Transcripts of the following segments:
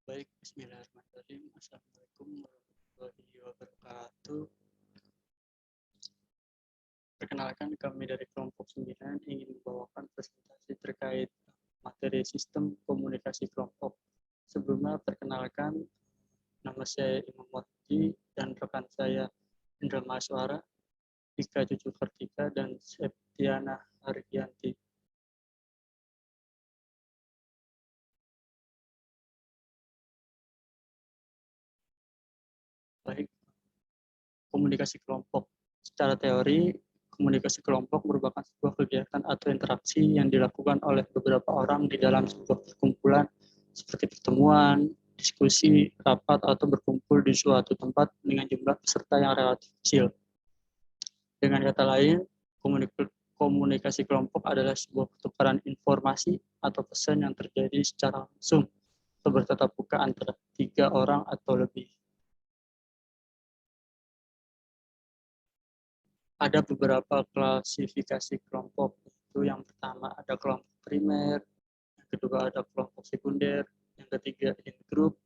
Baik, bismillahirrahmanirrahim. Assalamualaikum warahmatullahi wabarakatuh. Perkenalkan, kami dari kelompok 9 ingin membawakan presentasi terkait materi sistem komunikasi kelompok. Sebelumnya, perkenalkan, nama saya Imam Wahdi dan rekan saya Indra Mahaswara, Ika Cucu Kartika, dan Septiana Hargianti. Baik, komunikasi kelompok. Secara teori, komunikasi kelompok merupakan sebuah kegiatan atau interaksi yang dilakukan oleh beberapa orang di dalam sebuah perkumpulan seperti pertemuan, diskusi, rapat, atau berkumpul di suatu tempat dengan jumlah peserta yang relatif kecil. Dengan kata lain, komunikasi kelompok adalah sebuah pertukaran informasi atau pesan yang terjadi secara langsung atau bertatap muka antara 3 orang atau lebih. Ada beberapa klasifikasi kelompok. Itu yang pertama ada kelompok primer, yang kedua ada kelompok sekunder, yang ketiga in group,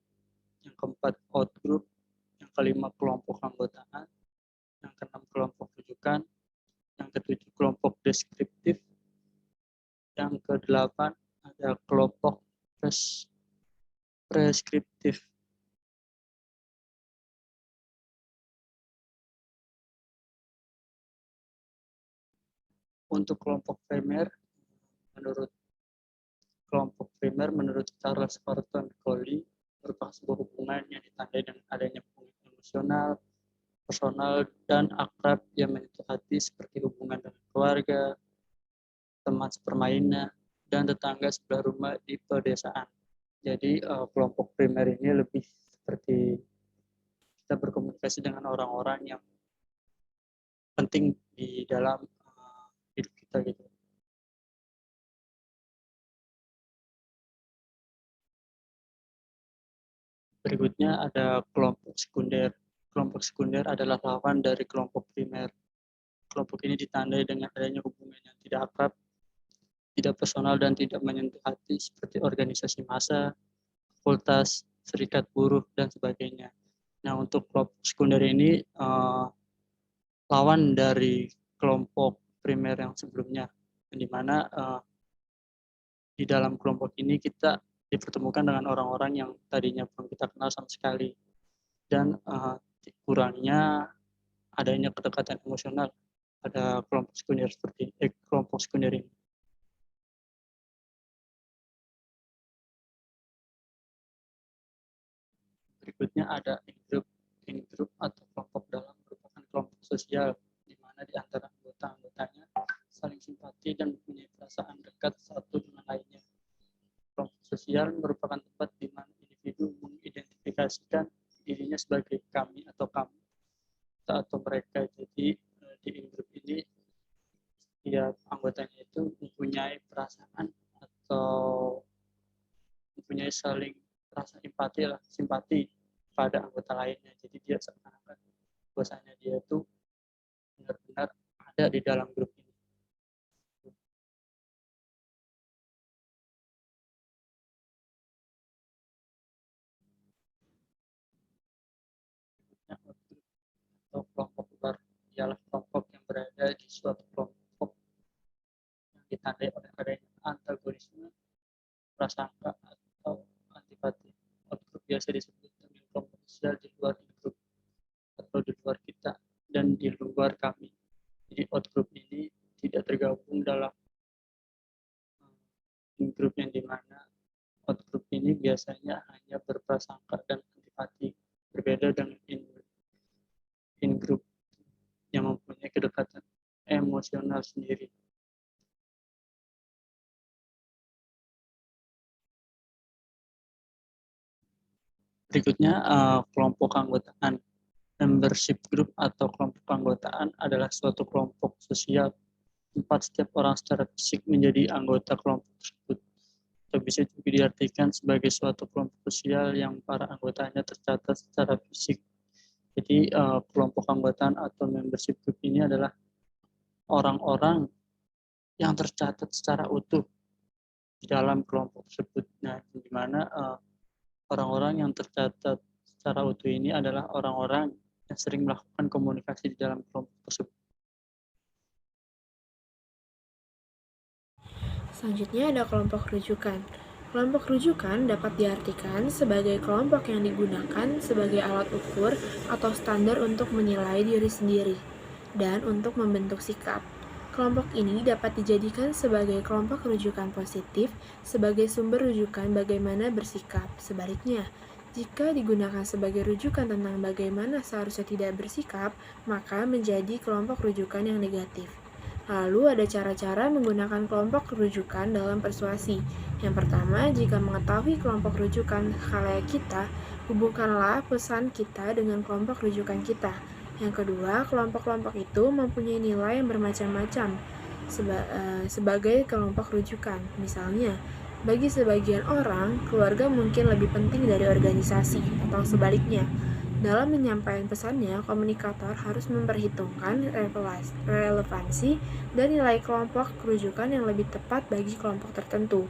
yang keempat out group, yang kelima kelompok anggotaan, yang keenam kelompok rujukan, yang ketujuh kelompok deskriptif, yang kedelapan ada kelompok preskriptif. Untuk menurut Charles Barton Coley merupakan sebuah hubungan yang ditandai dengan adanya hubungan emosional, personal, dan akrab yang menyentuh hati seperti hubungan dengan keluarga, teman sepermainan, dan tetangga sebelah rumah di pedesaan. Jadi kelompok primer ini lebih seperti kita berkomunikasi dengan orang-orang yang penting di dalam hidup kita gitu. Berikutnya ada kelompok sekunder. Kelompok sekunder adalah lawan dari kelompok primer. Kelompok ini ditandai dengan adanya hubungan yang tidak akrab, tidak personal, dan tidak menyentuh hati seperti organisasi massa, fakultas, serikat buruh, dan sebagainya. Nah, untuk kelompok sekunder ini lawan dari kelompok primer yang sebelumnya, di mana di dalam kelompok ini kita dipertemukan dengan orang-orang yang tadinya belum kita kenal sama sekali, dan kurangnya adanya kedekatan emosional pada kelompok sekunder ini. Berikutnya ada in-group. In-group atau kelompok dalam merupakan kelompok sosial di mana di antara anggota-anggotanya saling simpati dan mempunyai perasaan dekat satu dengan lainnya. Kelompok sosial merupakan tempat di mana individu mengidentifikasikan dirinya sebagai kami atau kamu atau mereka. Jadi di in-group ini setiap anggotanya itu mempunyai perasaan atau mempunyai saling rasa simpati pada anggota lainnya. Jadi dia seakan-akan bahwasanya dia itu benar-benar ada di dalam grup ini. Atau kelompok luar ialah kelompok yang berada di suatu kelompok yang ditandai oleh adanya antagonisme, prasangka, atau antipati. Outgroup biasa disebut dengan kelompok sosial di luar grup atau di luar kita dan di luar kami. Jadi outgroup ini tidak tergabung dalam grup yang dimana outgroup ini biasanya hanya berprasangka dan antipati, berbeda dengan in-group yang mempunyai kedekatan emosional sendiri. Berikutnya kelompok anggotaan. Membership group atau kelompok anggotaan adalah suatu kelompok sosial tempat setiap orang secara fisik menjadi anggota kelompok tersebut. Atau bisa juga diartikan sebagai suatu kelompok sosial yang para anggotanya tercatat secara fisik. Jadi kelompok anggotaan atau membership group ini adalah orang-orang yang tercatat secara utuh di dalam kelompok tersebut. Nah, di mana Orang-orang yang tercatat secara utuh ini adalah orang-orang yang sering melakukan komunikasi di dalam kelompok tersebut. Selanjutnya ada kelompok rujukan. Kelompok rujukan dapat diartikan sebagai kelompok yang digunakan sebagai alat ukur atau standar untuk menilai diri sendiri dan untuk membentuk sikap. Kelompok ini dapat dijadikan sebagai kelompok rujukan positif sebagai sumber rujukan bagaimana bersikap. Sebaliknya, jika digunakan sebagai rujukan tentang bagaimana seharusnya tidak bersikap, maka menjadi kelompok rujukan yang negatif. Lalu ada cara-cara menggunakan kelompok rujukan dalam persuasi. Yang pertama, jika mengetahui kelompok rujukan khalayak kita, hubungkanlah pesan kita dengan kelompok rujukan kita. Yang kedua, kelompok-kelompok itu mempunyai nilai yang bermacam-macam sebagai kelompok rujukan. Misalnya, bagi sebagian orang, keluarga mungkin lebih penting dari organisasi, atau sebaliknya. Dalam menyampaikan pesannya, komunikator harus memperhitungkan relevansi dan nilai kelompok rujukan yang lebih tepat bagi kelompok tertentu.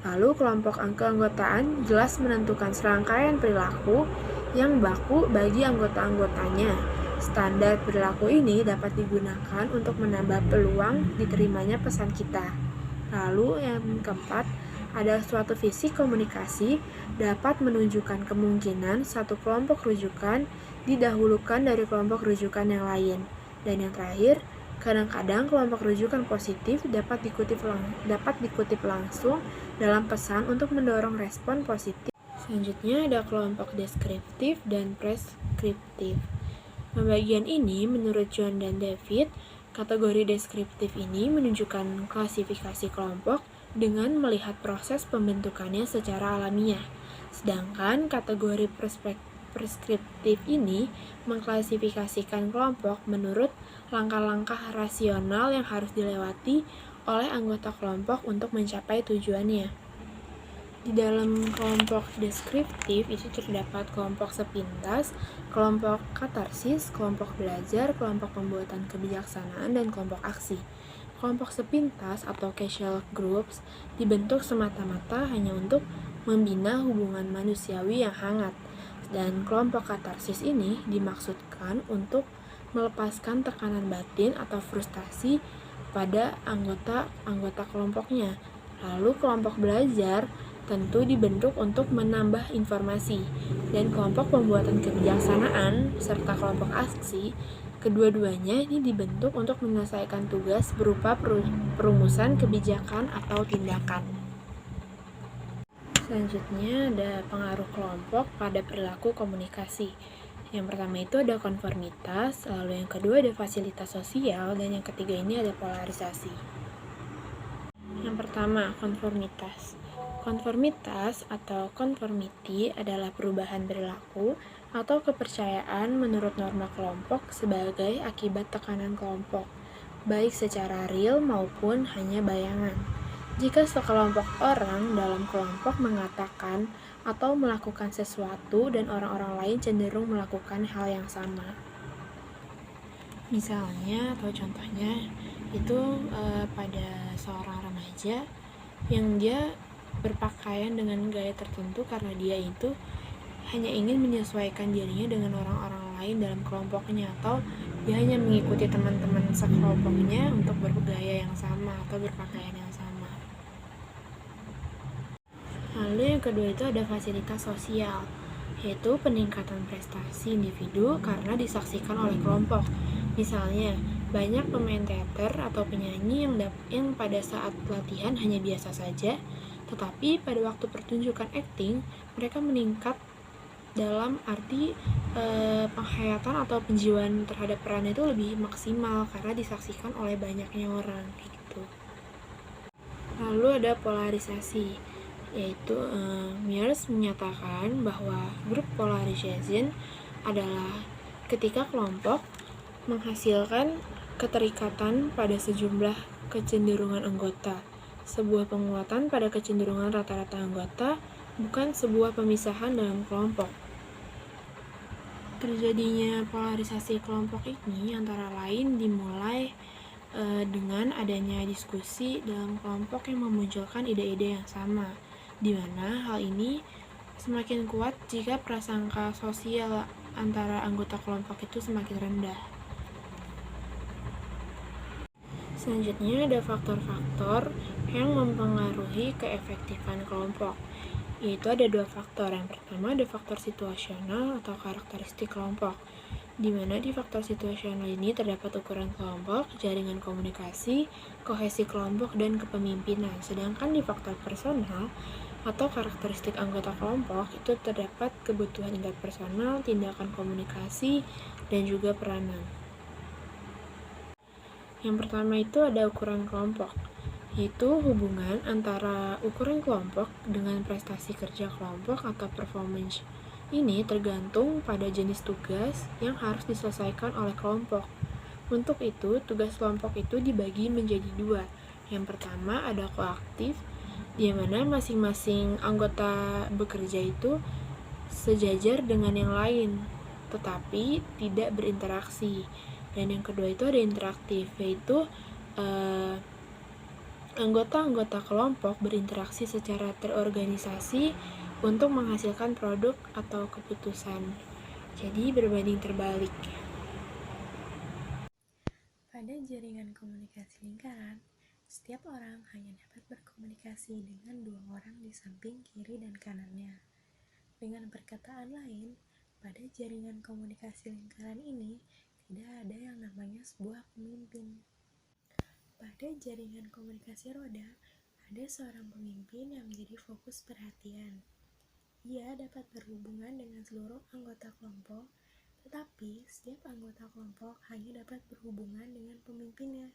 Lalu, kelompok keanggotaan jelas menentukan serangkaian perilaku yang baku bagi anggota-anggotanya. Standar perilaku ini dapat digunakan untuk menambah peluang diterimanya pesan kita. Lalu, yang keempat, ada suatu visi komunikasi dapat menunjukkan kemungkinan satu kelompok rujukan didahulukan dari kelompok rujukan yang lain. Dan yang terakhir, kadang-kadang kelompok rujukan positif dapat dikutip langsung dalam pesan untuk mendorong respon positif. Selanjutnya ada kelompok deskriptif dan preskriptif. Pembagian ini menurut John dan David, kategori deskriptif ini menunjukkan klasifikasi kelompok dengan melihat proses pembentukannya secara alamiah. Sedangkan kategori preskriptif ini mengklasifikasikan kelompok menurut langkah-langkah rasional yang harus dilewati oleh anggota kelompok untuk mencapai tujuannya. Di dalam kelompok deskriptif itu terdapat kelompok sepintas, kelompok katarsis, kelompok belajar, kelompok pembuatan kebijaksanaan, dan kelompok aksi. Kelompok sepintas atau casual groups dibentuk semata-mata hanya untuk membina hubungan manusiawi yang hangat. Dan kelompok katarsis ini dimaksudkan untuk melepaskan tekanan batin atau frustasi pada anggota kelompoknya. Lalu kelompok belajar tentu dibentuk untuk menambah informasi, dan kelompok pembuatan kebijaksanaan serta kelompok aksi, kedua-duanya ini dibentuk untuk menyelesaikan tugas berupa perumusan kebijakan atau tindakan. Selanjutnya ada pengaruh kelompok pada perilaku komunikasi. Yang pertama itu ada konformitas, lalu yang kedua ada fasilitas sosial, dan yang ketiga ini ada polarisasi. Yang pertama, konformitas. Konformitas atau conformity adalah perubahan perilaku atau kepercayaan menurut norma kelompok sebagai akibat tekanan kelompok, baik secara real maupun hanya bayangan. Jika sekelompok orang dalam kelompok mengatakan atau melakukan sesuatu dan orang-orang lain cenderung melakukan hal yang sama. Misalnya atau contohnya itu pada seorang remaja yang dia berpakaian dengan gaya tertentu karena dia itu hanya ingin menyesuaikan dirinya dengan orang-orang lain dalam kelompoknya, atau dia hanya mengikuti teman-teman sekelompoknya untuk bergaya yang sama atau berpakaian yang sama. Lalu yang kedua itu ada fasilitas sosial, yaitu peningkatan prestasi individu karena disaksikan oleh kelompok. Misalnya, banyak pemain teater atau penyanyi yang pada saat latihan hanya biasa saja, tetapi pada waktu pertunjukan akting, mereka meningkat dalam arti penghayatan atau penjiwaan terhadap peran itu lebih maksimal karena disaksikan oleh banyaknya orang gitu. Lalu ada polarisasi, yaitu Mears menyatakan bahwa group polarization adalah ketika kelompok menghasilkan keterikatan pada sejumlah kecenderungan anggota. Sebuah penguatan pada kecenderungan rata-rata anggota, bukan sebuah pemisahan dalam kelompok. Terjadinya polarisasi kelompok ini antara lain dimulai dengan adanya diskusi dalam kelompok yang memunculkan ide-ide yang sama, di mana hal ini semakin kuat jika prasangka sosial antara anggota kelompok itu semakin rendah. Selanjutnya ada faktor-faktor yang mempengaruhi keefektifan kelompok, yaitu ada 2 faktor. Yang pertama ada faktor situasional atau karakteristik kelompok, di mana di faktor situasional ini terdapat ukuran kelompok, jaringan komunikasi, kohesi kelompok, dan kepemimpinan. Sedangkan di faktor personal atau karakteristik anggota kelompok itu terdapat kebutuhan interpersonal, tindakan komunikasi, dan juga peranan. Yang pertama itu ada ukuran kelompok, yaitu hubungan antara ukuran kelompok dengan prestasi kerja kelompok atau performance. Ini tergantung pada jenis tugas yang harus diselesaikan oleh kelompok. Untuk itu, tugas kelompok itu dibagi menjadi 2. Yang pertama ada koaktif, di mana masing-masing anggota bekerja itu sejajar dengan yang lain, tetapi tidak berinteraksi. Dan yang kedua itu ada interaktif, yaitu anggota-anggota kelompok berinteraksi secara terorganisasi untuk menghasilkan produk atau keputusan. Jadi berbanding terbalik. Pada jaringan komunikasi lingkaran, setiap orang hanya dapat berkomunikasi dengan 2 orang di samping kiri dan kanannya. Dengan perkataan lain, pada jaringan komunikasi lingkaran ini tidak ada yang namanya sebuah pemimpin. Pada jaringan komunikasi roda, ada seorang pemimpin yang menjadi fokus perhatian. Ia dapat berhubungan dengan seluruh anggota kelompok, tetapi setiap anggota kelompok hanya dapat berhubungan dengan pemimpinnya.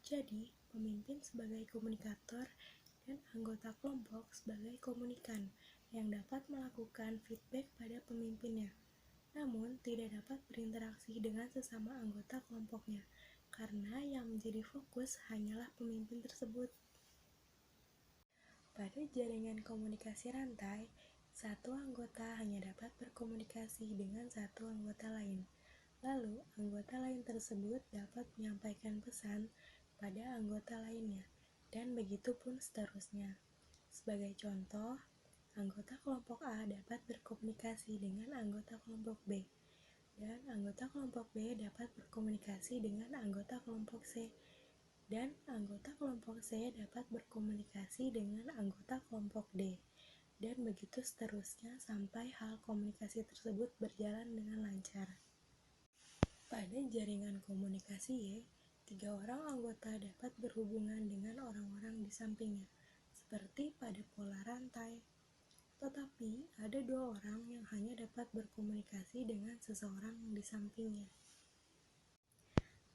Jadi, pemimpin sebagai komunikator dan anggota kelompok sebagai komunikan yang dapat melakukan feedback pada pemimpinnya, namun tidak dapat berinteraksi dengan sesama anggota kelompoknya, karena yang menjadi fokus hanyalah pemimpin tersebut. Pada jaringan komunikasi rantai, satu anggota hanya dapat berkomunikasi dengan satu anggota lain. Lalu, anggota lain tersebut dapat menyampaikan pesan pada anggota lainnya, dan begitu pun seterusnya. Sebagai contoh, anggota kelompok A dapat berkomunikasi dengan anggota kelompok B, dan anggota kelompok B dapat berkomunikasi dengan anggota kelompok C, dan anggota kelompok C dapat berkomunikasi dengan anggota kelompok D, dan begitu seterusnya sampai hal komunikasi tersebut berjalan dengan lancar. Pada jaringan komunikasi Y, 3 orang anggota dapat berhubungan dengan orang-orang di sampingnya, seperti pada pola rantai. Tetapi, ada 2 orang yang hanya dapat berkomunikasi dengan seseorang di sampingnya.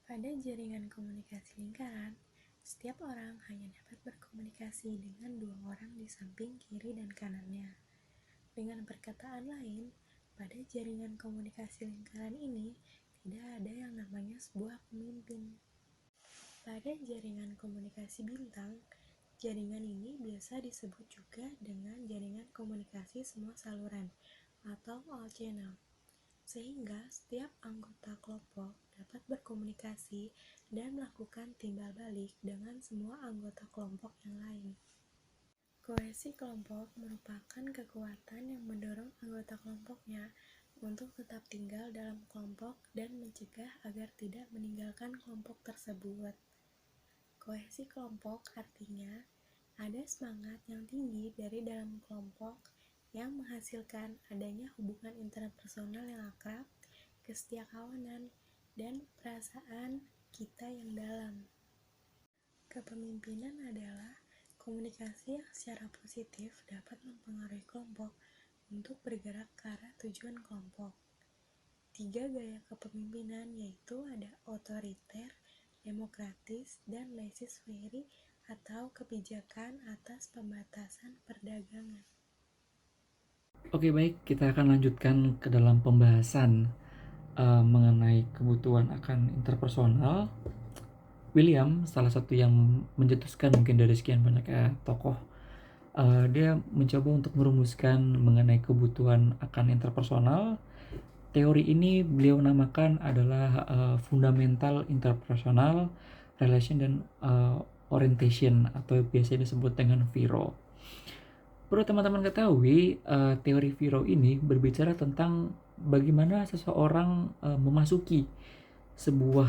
Pada jaringan komunikasi lingkaran, setiap orang hanya dapat berkomunikasi dengan 2 orang di samping kiri dan kanannya. Dengan perkataan lain, pada jaringan komunikasi lingkaran ini tidak ada yang namanya sebuah pemimpin. Pada jaringan komunikasi bintang, jaringan ini biasa disebut juga dengan jaringan komunikasi semua saluran atau all channel, sehingga setiap anggota kelompok dapat berkomunikasi dan melakukan timbal balik dengan semua anggota kelompok yang lain. Kohesi kelompok merupakan kekuatan yang mendorong anggota kelompoknya untuk tetap tinggal dalam kelompok dan mencegah agar tidak meninggalkan kelompok tersebut. Kohesi kelompok artinya ada semangat yang tinggi dari dalam kelompok yang menghasilkan adanya hubungan interpersonal yang akrab, kesetiakawanan, dan perasaan kita yang dalam. Kepemimpinan adalah komunikasi yang secara positif dapat mempengaruhi kelompok untuk bergerak ke arah tujuan kelompok. 3 gaya kepemimpinan yaitu ada otoriter, demokratis, dan laissez-faire atau kebijakan atas pembatasan perdagangan. Oke, baik, kita akan lanjutkan ke dalam pembahasan mengenai kebutuhan akan interpersonal. William, salah satu yang mencetuskan mungkin dari sekian banyak tokoh, dia mencoba untuk merumuskan mengenai kebutuhan akan interpersonal. Teori ini beliau namakan adalah fundamental interpersonal relation dan orientation, atau biasa disebut dengan VIRO. Perlu teman-teman ketahui, teori Viro ini berbicara tentang bagaimana seseorang memasuki sebuah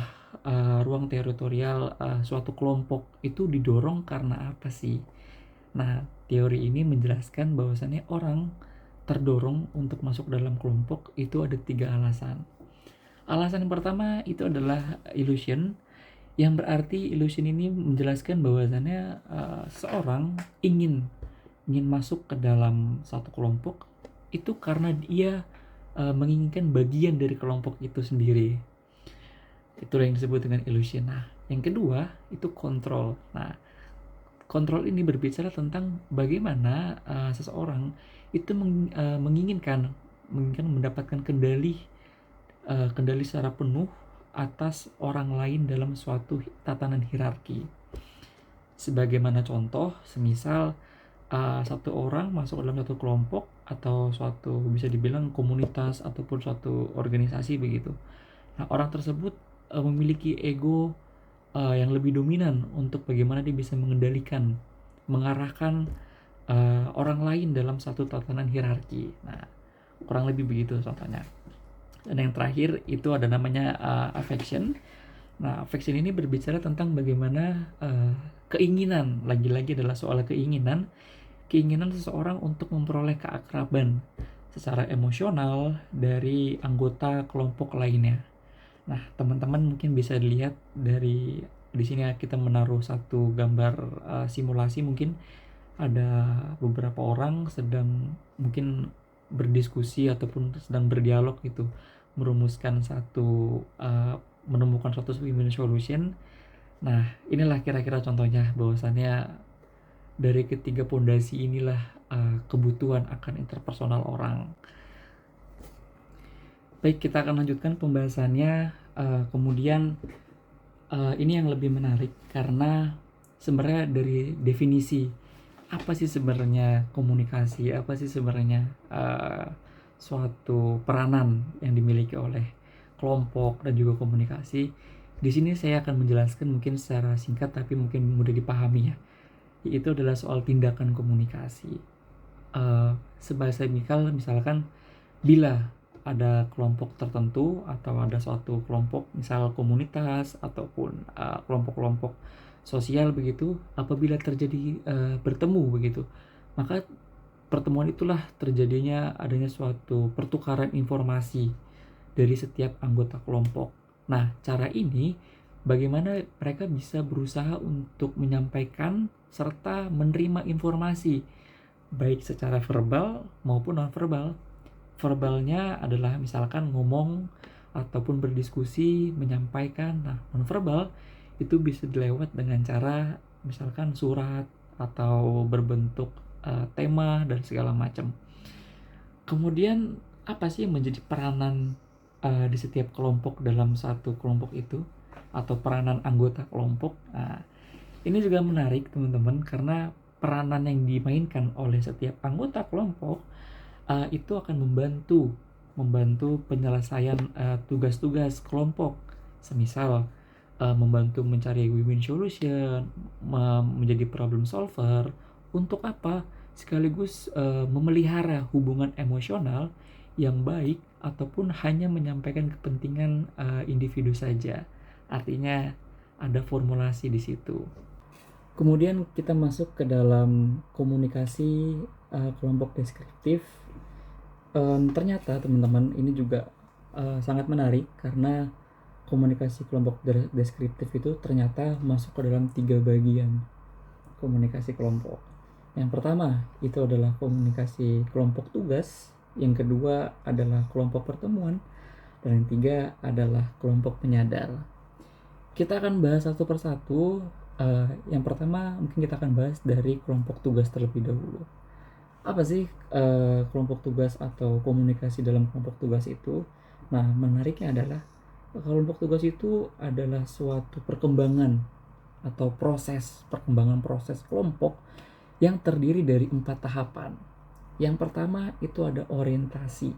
ruang teritorial suatu kelompok itu didorong karena apa sih? Nah, teori ini menjelaskan bahwasannya orang terdorong untuk masuk dalam kelompok itu ada 3 alasan. Alasan yang pertama itu adalah illusion, yang berarti illusion ini menjelaskan bahwasannya seorang ingin masuk ke dalam satu kelompok itu karena dia menginginkan bagian dari kelompok itu sendiri. Itulah yang disebut dengan illusion. Nah, yang kedua itu kontrol. Nah, kontrol ini berbicara tentang bagaimana seseorang itu menginginkan mendapatkan kendali secara penuh atas orang lain dalam suatu tatanan hierarki. Sebagaimana contoh, semisal satu orang masuk dalam satu kelompok atau suatu bisa dibilang komunitas ataupun suatu organisasi begitu. Nah, orang tersebut memiliki ego yang lebih dominan untuk bagaimana dia bisa mengendalikan, mengarahkan orang lain dalam satu tatanan hierarki. Nah, kurang lebih begitu contohnya. Dan yang terakhir itu ada namanya affection. Nah, affection ini berbicara tentang bagaimana keinginan, lagi-lagi adalah soal keinginan seseorang untuk memperoleh keakraban secara emosional dari anggota kelompok lainnya. Nah, teman-teman mungkin bisa dilihat dari di sini kita menaruh satu gambar simulasi, mungkin ada beberapa orang sedang mungkin berdiskusi ataupun sedang berdialog gitu, merumuskan menemukan suatu win-win solution. Nah, inilah kira-kira contohnya bahwasannya dari ketiga pondasi inilah kebutuhan akan interpersonal orang. Baik, kita akan lanjutkan pembahasannya. Kemudian ini yang lebih menarik karena sebenarnya dari definisi apa sih sebenarnya komunikasi, apa sih sebenarnya suatu peranan yang dimiliki oleh kelompok dan juga komunikasi. Di sini saya akan menjelaskan mungkin secara singkat tapi mungkin mudah dipahami ya. Yaitu adalah soal tindakan komunikasi. Sebahasa misalkan bila ada kelompok tertentu atau ada suatu kelompok misal komunitas ataupun kelompok-kelompok sosial begitu, apabila terjadi bertemu begitu, maka pertemuan itulah terjadinya adanya suatu pertukaran informasi dari setiap anggota kelompok. Nah, cara ini bagaimana mereka bisa berusaha untuk menyampaikan serta menerima informasi baik secara verbal maupun non-verbal. Verbalnya adalah misalkan ngomong ataupun berdiskusi, menyampaikan. Nah, non-verbal itu bisa dilewat dengan cara misalkan surat atau berbentuk tema dan segala macam. Kemudian apa sih yang menjadi peranan di setiap kelompok dalam satu kelompok itu atau peranan anggota kelompok? Nah, ini juga menarik teman-teman karena peranan yang dimainkan oleh setiap anggota kelompok itu akan membantu penyelesaian tugas-tugas kelompok. Semisal membantu mencari win-win solution, menjadi problem solver. Untuk apa? Sekaligus memelihara hubungan emosional yang baik ataupun hanya menyampaikan kepentingan individu saja. Artinya ada formulasi di situ. Kemudian kita masuk ke dalam komunikasi kelompok deskriptif. Ternyata teman-teman ini juga sangat menarik karena komunikasi kelompok deskriptif itu ternyata masuk ke dalam 3 bagian komunikasi kelompok. Yang pertama itu adalah komunikasi kelompok tugas, yang kedua adalah kelompok pertemuan, dan yang ketiga adalah kelompok penyadar. Kita akan bahas satu persatu. Yang pertama mungkin kita akan bahas dari kelompok tugas terlebih dahulu. Apa sih kelompok tugas atau komunikasi dalam kelompok tugas itu? Nah, menariknya adalah kelompok tugas itu adalah suatu perkembangan atau perkembangan proses kelompok yang terdiri dari 4 tahapan. Yang pertama itu ada orientasi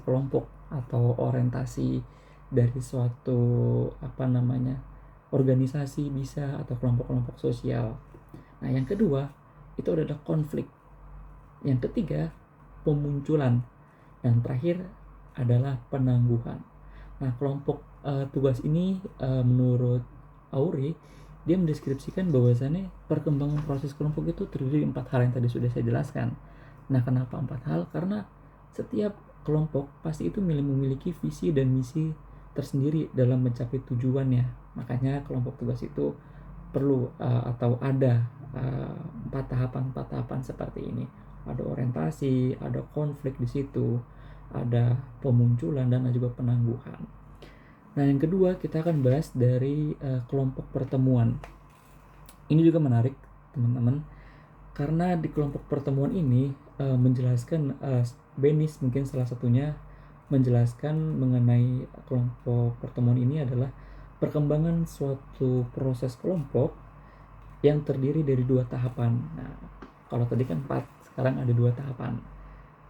kelompok atau orientasi dari suatu organisasi bisa atau kelompok-kelompok sosial. Nah, yang kedua itu adalah konflik Yang ketiga, pemunculan. Yang terakhir adalah penangguhan. Nah, kelompok tugas ini menurut Auri, dia mendeskripsikan bahwasannya perkembangan proses kelompok itu terdiri dari 4 hal yang tadi sudah saya jelaskan. Nah, kenapa 4 hal? Karena setiap kelompok pasti itu memiliki visi dan misi tersendiri dalam mencapai tujuannya. Makanya kelompok tugas itu perlu atau ada 4 tahapan seperti ini. Ada orientasi, ada konflik di situ, ada pemunculan, dan juga penangguhan. Nah, yang kedua kita akan bahas dari kelompok pertemuan. Ini juga menarik, teman-teman, karena di kelompok pertemuan ini menjelaskan Benis mungkin salah satunya menjelaskan mengenai kelompok pertemuan ini adalah perkembangan suatu proses kelompok yang terdiri dari 2 tahapan. Nah, kalau tadi kan 4, sekarang ada 2 tahapan.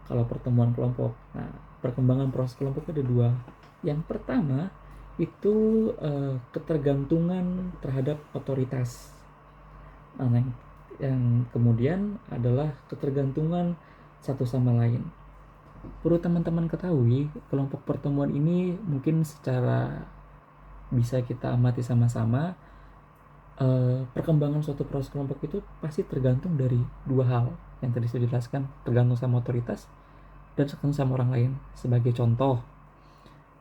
Kalau pertemuan kelompok, nah perkembangan proses kelompok ada 2. Yang pertama itu ketergantungan terhadap otoritas. Nah, yang kemudian adalah ketergantungan satu sama lain. Perlu teman-teman ketahui, kelompok pertemuan ini mungkin secara bisa kita amati sama-sama, perkembangan suatu proses kelompok itu pasti tergantung dari 2 hal yang tadi sudah dijelaskan, tergantung sama otoritas dan tergantung sama orang lain. Sebagai contoh,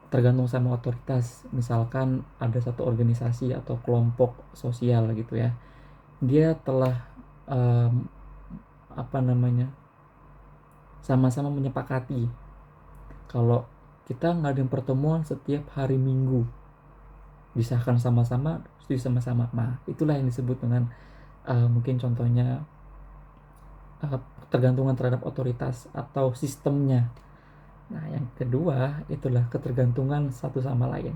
tergantung sama otoritas, misalkan ada satu organisasi atau kelompok sosial gitu ya, dia telah sama-sama menyepakati kalau kita ngadain pertemuan setiap hari Minggu, disahkan sama-sama, setuju sama-sama. Nah, itulah yang disebut dengan mungkin contohnya ketergantungan terhadap otoritas atau sistemnya. Nah, yang kedua itulah ketergantungan satu sama lain.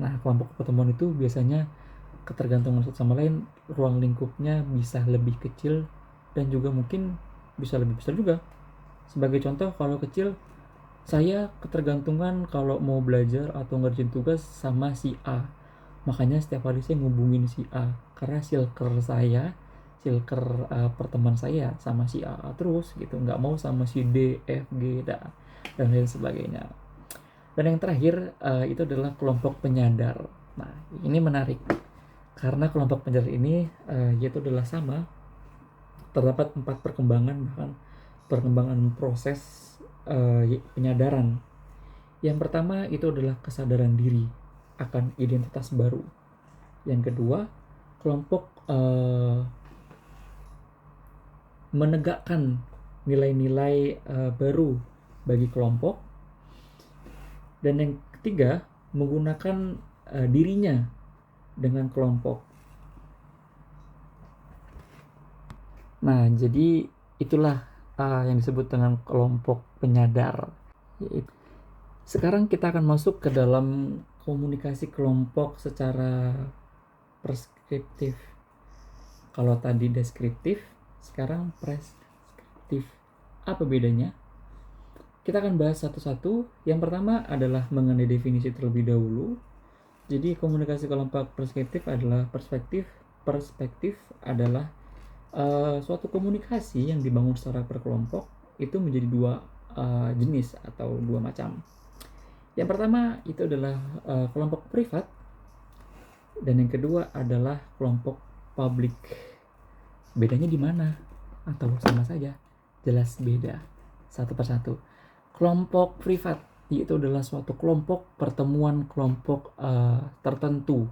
Nah, kelompok pertemuan itu biasanya ketergantungan satu sama lain, ruang lingkupnya bisa lebih kecil dan juga mungkin bisa lebih besar juga. Sebagai contoh, kalau kecil, saya ketergantungan kalau mau belajar atau ngerjain tugas sama si A. Makanya setiap hari saya ngubungin si A, karena circle perteman saya sama si A terus gitu, nggak mau sama si D, F, G, dan lain sebagainya. Dan yang terakhir itu adalah kelompok penyadar. Nah, ini menarik karena kelompok penyadar ini yaitu adalah sama, terdapat 4 perkembangan, bahkan perkembangan proses penyadaran. Yang pertama itu adalah kesadaran diri akan identitas baru. Yang kedua, kelompok menegakkan nilai-nilai baru bagi kelompok. Dan yang ketiga, menggunakan dirinya dengan kelompok. Nah, jadi itulah yang disebut dengan kelompok penyadar. Sekarang kita akan masuk ke dalam komunikasi kelompok secara preskriptif. Kalau tadi deskriptif, sekarang preskriptif. Apa bedanya? Kita akan bahas satu-satu. Yang pertama adalah mengenai definisi terlebih dahulu. Jadi komunikasi kelompok preskriptif adalah perspektif adalah suatu komunikasi yang dibangun secara berkelompok itu menjadi 2 jenis atau 2 macam. Yang pertama itu adalah kelompok privat, dan yang kedua adalah kelompok publik. Bedanya di mana? Atau sama saja? Jelas beda satu persatu. Kelompok privat itu adalah suatu kelompok, pertemuan kelompok tertentu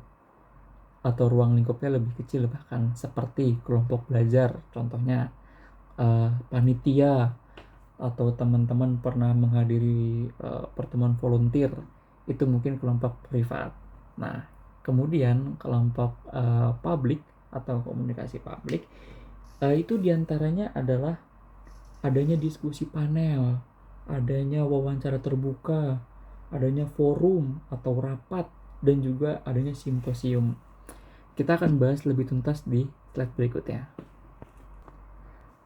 atau ruang lingkupnya lebih kecil, bahkan seperti kelompok belajar, contohnya panitia, atau teman-teman pernah menghadiri pertemuan volunteer, itu mungkin kelompok privat. Nah, kemudian kelompok publik atau komunikasi publik itu diantaranya adalah adanya diskusi panel, adanya wawancara terbuka, adanya forum atau rapat, dan juga adanya simposium. Kita akan bahas lebih tuntas di slide berikutnya.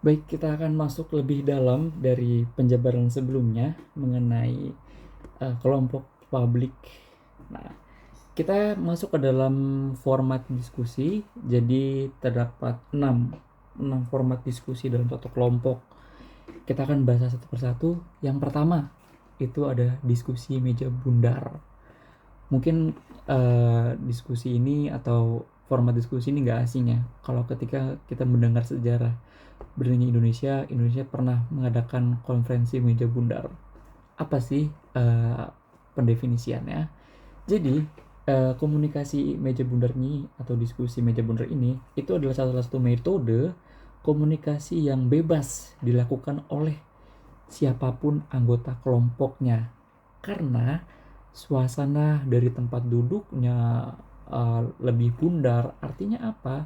Baik, kita akan masuk lebih dalam dari penjabaran sebelumnya mengenai kelompok publik. Nah, kita masuk ke dalam format diskusi. Jadi terdapat 6 format diskusi dalam suatu kelompok. Kita akan bahas satu persatu. Yang pertama itu ada diskusi meja bundar. Mungkin diskusi ini atau format diskusi ini nggak asing ya. Kalau ketika kita mendengar sejarah berdirinya Indonesia pernah mengadakan konferensi meja bundar. Apa sih pendefinisiannya? Jadi komunikasi meja bundar ini atau diskusi meja bundar ini itu adalah salah satu metode komunikasi yang bebas dilakukan oleh siapapun anggota kelompoknya, karena suasana dari tempat duduknya lebih bundar. Artinya apa?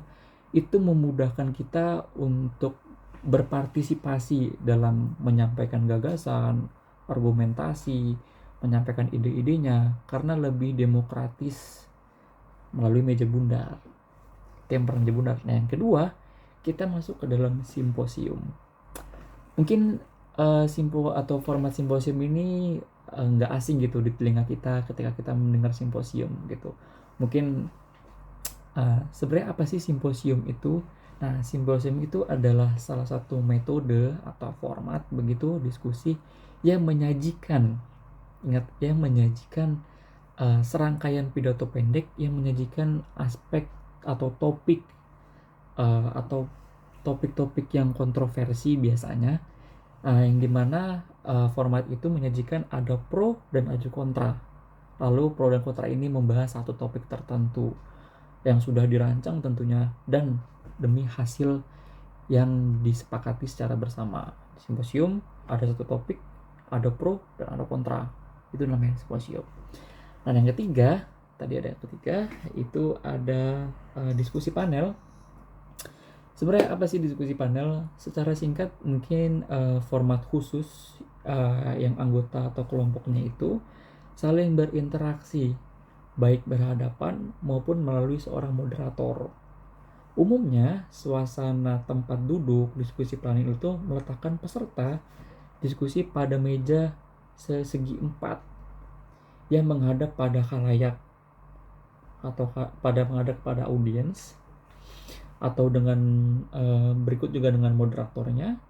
Itu memudahkan kita untuk berpartisipasi dalam menyampaikan gagasan, argumentasi, menyampaikan ide-idenya, karena lebih demokratis melalui meja bundar. Itu yang meja bundar. Nah, yang kedua, kita masuk ke dalam simposium. Mungkin simpo atau format simposium ini nggak asing gitu di telinga kita ketika kita mendengar simposium gitu. Mungkin sebenarnya apa sih simposium itu? Nah, simposium itu adalah salah satu metode atau format begitu diskusi yang menyajikan, ingat, yang menyajikan serangkaian pidato pendek yang menyajikan aspek atau topik atau topik-topik yang kontroversi biasanya, yang dimana format itu menyajikan ada pro dan ada kontra. Lalu pro dan kontra ini membahas satu topik tertentu yang sudah dirancang tentunya dan demi hasil yang disepakati secara bersama. Di simposium ada satu topik, ada pro dan ada kontra. Itu namanya simposium. Nah, yang ketiga, tadi ada yang ketiga, itu ada diskusi panel. Sebenarnya apa sih diskusi panel? Secara singkat mungkin format khusus yang anggota atau kelompoknya itu saling berinteraksi, baik berhadapan maupun melalui seorang moderator. Umumnya suasana tempat duduk diskusi panel itu meletakkan peserta diskusi pada meja segi 4 yang menghadap pada khalayak atau menghadap pada audiens, atau dengan berikut juga dengan moderatornya,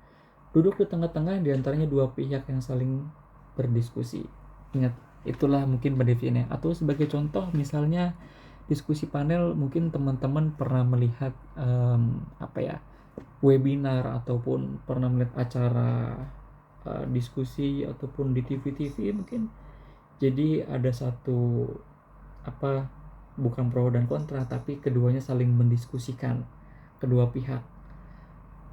duduk di tengah-tengah diantaranya dua pihak yang saling berdiskusi. Ingat, itulah mungkin pendefinisinya. Atau sebagai contoh misalnya diskusi panel, mungkin teman-teman pernah melihat webinar ataupun pernah melihat acara diskusi ataupun di TV mungkin. Jadi ada satu bukan pro dan kontra, tapi keduanya saling mendiskusikan, kedua pihak.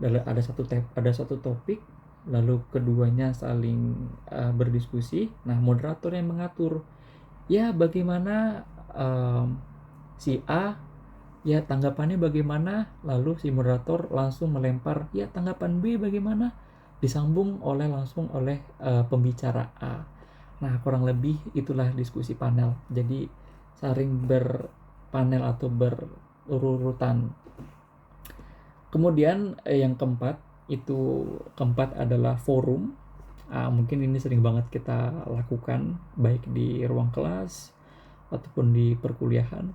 Ada satu topik, lalu keduanya saling berdiskusi. Nah, moderator yang mengatur, ya bagaimana si A, ya tanggapannya bagaimana, lalu si moderator langsung melempar, ya tanggapan B bagaimana, disambung langsung oleh pembicara A. Nah, kurang lebih itulah diskusi panel. Jadi saling berpanel atau berurutan. Kemudian yang keempat adalah forum. Mungkin ini sering banget kita lakukan baik di ruang kelas ataupun di perkuliahan.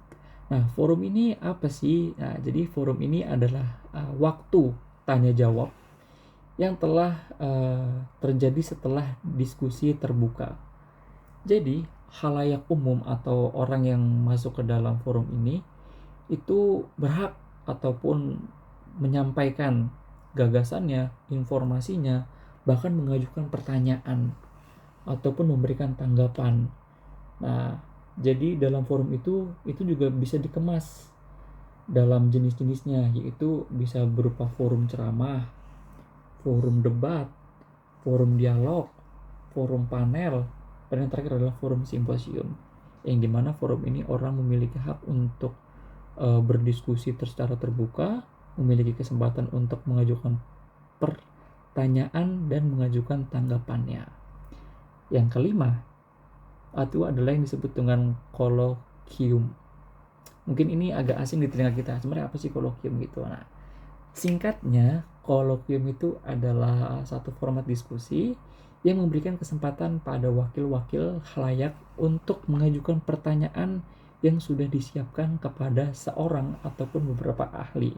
Nah, forum ini apa sih? Nah, jadi forum ini adalah waktu tanya jawab yang telah terjadi setelah diskusi terbuka. Jadi khalayak umum atau orang yang masuk ke dalam forum ini itu berhak ataupun menyampaikan gagasannya, informasinya, bahkan mengajukan pertanyaan ataupun memberikan tanggapan. Nah, jadi dalam forum itu juga bisa dikemas dalam jenis-jenisnya, yaitu bisa berupa forum ceramah, forum debat, forum dialog, forum panel, dan yang terakhir adalah forum simposium, yang dimana forum ini orang memiliki hak untuk berdiskusi secara terbuka, memiliki kesempatan untuk mengajukan pertanyaan dan mengajukan tanggapannya. Yang kelima itu adalah yang disebut dengan kolokium. Mungkin ini agak asing di telinga kita. Sebenarnya apa sih kolokium gitu? Nah, singkatnya kolokium itu adalah satu format diskusi yang memberikan kesempatan pada wakil-wakil khalayak untuk mengajukan pertanyaan yang sudah disiapkan kepada seorang ataupun beberapa ahli.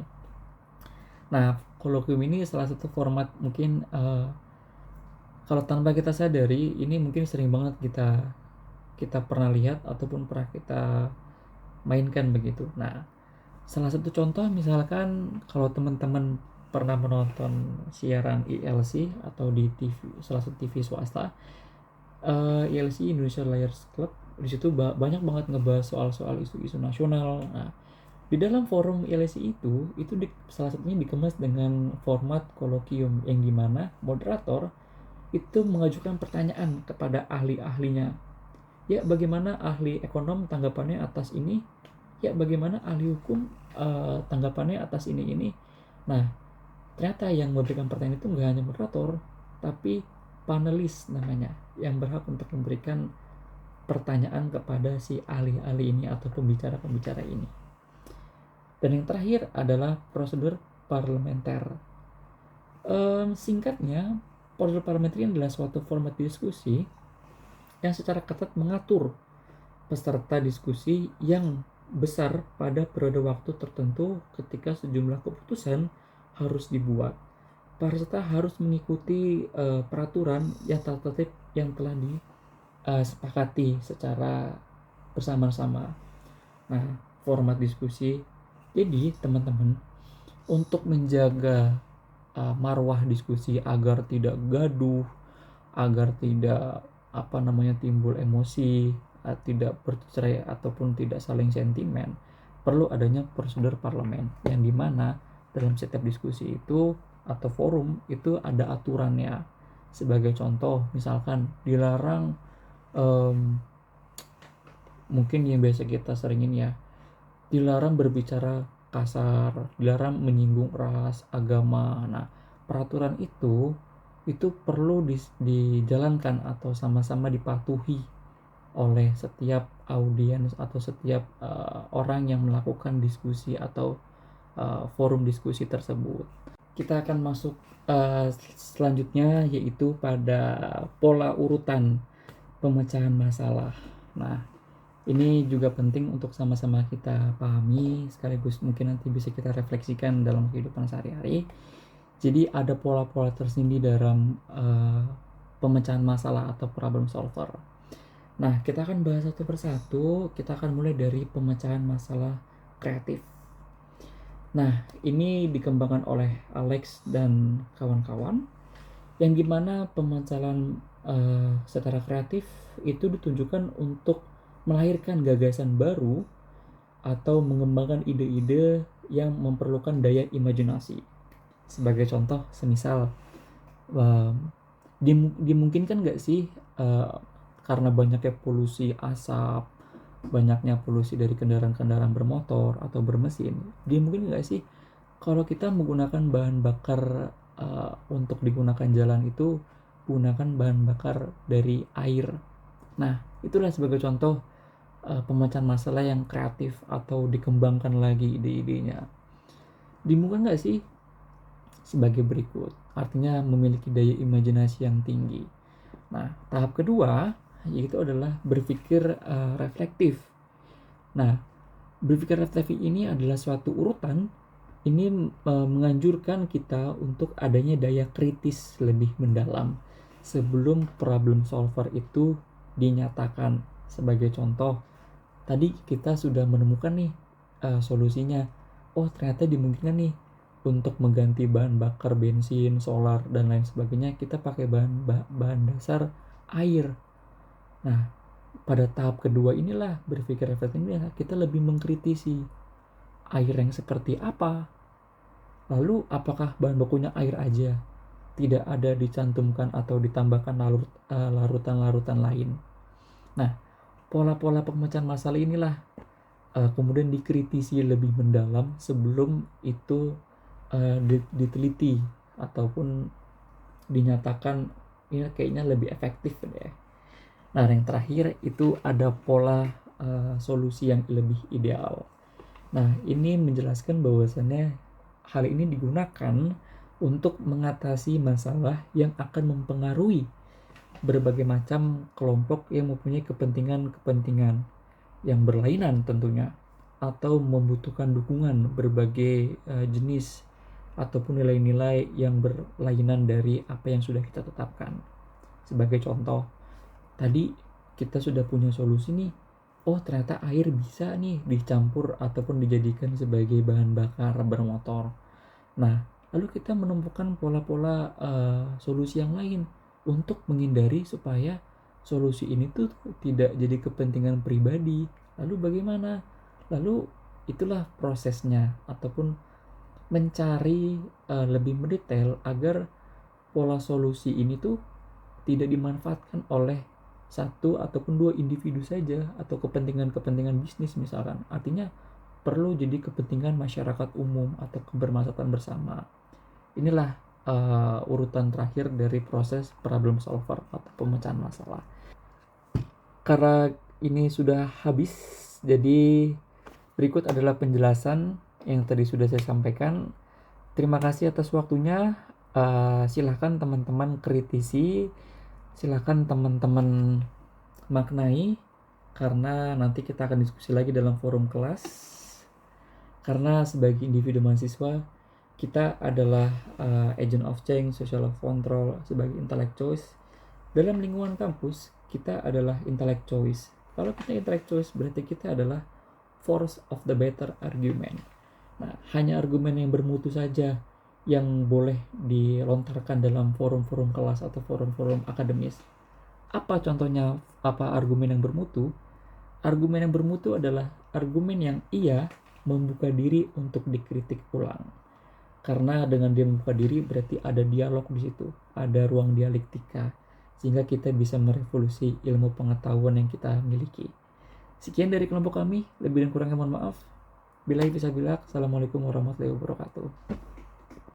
Nah, kolokium ini salah satu format mungkin kalau tanpa kita sadari, ini mungkin sering banget kita pernah lihat ataupun pernah kita mainkan begitu. Nah, salah satu contoh misalkan kalau teman-teman pernah menonton siaran ILC atau di TV, salah satu TV swasta, ILC Indonesia Liars Club, di situ banyak banget ngebahas soal-soal isu-isu nasional. Nah, di dalam forum ILC itu salah satunya dikemas dengan format kolokium yang dimana moderator itu mengajukan pertanyaan kepada ahli-ahlinya. Ya, bagaimana ahli ekonom tanggapannya atas ini? Ya, bagaimana ahli hukum tanggapannya atas ini? Nah, ternyata yang memberikan pertanyaan itu nggak hanya moderator, tapi panelis namanya, yang berhak untuk memberikan pertanyaan kepada si ahli-ahli ini atau pembicara-pembicara ini. Dan yang terakhir adalah prosedur parlementer. Singkatnya, prosedur parlementer ini adalah suatu format diskusi yang secara ketat mengatur peserta diskusi yang besar pada periode waktu tertentu ketika sejumlah keputusan harus dibuat. Peserta harus mengikuti peraturan yang tertib yang telah disepakati secara bersama-sama. Nah, format diskusi. Jadi, teman-teman, untuk menjaga marwah diskusi agar tidak gaduh, agar tidak timbul emosi, tidak bercerai ataupun tidak saling sentimen, perlu adanya prosedur parlemen yang dimana dalam setiap diskusi itu atau forum itu ada aturannya. Sebagai contoh, misalkan dilarang mungkin yang biasa kita seringin ya, dilarang berbicara kasar, dilarang menyinggung ras, agama. Nah, peraturan itu perlu dijalankan atau sama-sama dipatuhi oleh setiap audiens atau setiap orang yang melakukan diskusi atau forum diskusi tersebut. Kita akan masuk selanjutnya, yaitu pada pola urutan pemecahan masalah. Nah, ini juga penting untuk sama-sama kita pahami, sekaligus mungkin nanti bisa kita refleksikan dalam kehidupan sehari-hari. Jadi ada pola-pola tersendiri dalam pemecahan masalah atau problem solver. Nah, kita akan bahas satu persatu. Kita akan mulai dari pemecahan masalah kreatif. Nah, ini dikembangkan oleh Alex dan kawan-kawan, yang dimana pemecahan secara kreatif itu ditunjukkan untuk melahirkan gagasan baru atau mengembangkan ide-ide yang memerlukan daya imajinasi. Sebagai contoh, semisal dimungkinkan nggak sih karena banyaknya polusi asap, banyaknya polusi dari kendaraan-kendaraan bermotor atau bermesin, dimungkinkan nggak sih kalau kita menggunakan bahan bakar untuk digunakan jalan itu gunakan bahan bakar dari air. Nah, itulah sebagai contoh pemecahan masalah yang kreatif atau dikembangkan lagi ide-idenya. Dimungkinkan nggak sih sebagai berikut, artinya memiliki daya imajinasi yang tinggi. Nah, tahap kedua yaitu adalah berpikir reflektif. Nah, berpikir reflektif ini adalah suatu urutan. Ini menganjurkan kita untuk adanya daya kritis lebih mendalam sebelum problem solver itu dinyatakan. Sebagai contoh, tadi kita sudah menemukan nih solusinya. Oh, ternyata dimungkinkan nih untuk mengganti bahan bakar bensin, solar, dan lain sebagainya, kita pakai bahan dasar air. Nah, pada tahap kedua inilah berpikir reflektif ini kita lebih mengkritisi air yang seperti apa. Lalu apakah bahan bakunya air aja? Tidak ada dicantumkan atau ditambahkan larutan-larutan lain. Nah, pola-pola pemecahan masalah inilah kemudian dikritisi lebih mendalam sebelum itu diteliti ataupun dinyatakan ini kayaknya lebih efektif deh. Nah, yang terakhir itu ada pola solusi yang lebih ideal. Nah, ini menjelaskan bahwasannya hal ini digunakan untuk mengatasi masalah yang akan mempengaruhi berbagai macam kelompok yang mempunyai kepentingan yang berlainan tentunya, atau membutuhkan dukungan berbagai jenis ataupun nilai-nilai yang berlainan dari apa yang sudah kita tetapkan. Sebagai contoh, tadi kita sudah punya solusi nih. Oh, ternyata air bisa nih dicampur ataupun dijadikan sebagai bahan bakar bermotor. Nah, lalu kita menemukan pola-pola solusi yang lain untuk menghindari supaya solusi ini tuh tidak jadi kepentingan pribadi. Lalu bagaimana? Lalu itulah prosesnya ataupun mencari lebih mendetail agar pola solusi ini tuh tidak dimanfaatkan oleh satu ataupun dua individu saja atau kepentingan-kepentingan bisnis misalkan. Artinya perlu jadi kepentingan masyarakat umum atau kebermanfaatan bersama. Inilah urutan terakhir dari proses problem solver atau pemecahan masalah. Karena ini sudah habis, jadi berikut adalah penjelasan yang tadi sudah saya sampaikan. Terima kasih atas waktunya. Silahkan teman-teman kritisi, silahkan teman-teman maknai, karena nanti kita akan diskusi lagi dalam forum kelas. Karena sebagai individu mahasiswa, kita adalah agent of change, social of control, sebagai intellectuals. Dalam lingkungan kampus, kita adalah intellectuals. Kalau kita intellectuals, berarti kita adalah force of the better argument. Nah, hanya argumen yang bermutu saja yang boleh dilontarkan dalam forum-forum kelas atau forum-forum akademis. Apa contohnya argumen yang bermutu? Argumen yang bermutu adalah argumen yang ia membuka diri untuk dikritik ulang. Karena dengan dia membuka diri berarti ada dialog di situ, ada ruang dialektika, sehingga kita bisa merevolusi ilmu pengetahuan yang kita miliki. Sekian dari kelompok kami, lebih dan kurangnya mohon maaf. Billahi fisabilillah. Assalamualaikum warahmatullahi wabarakatuh.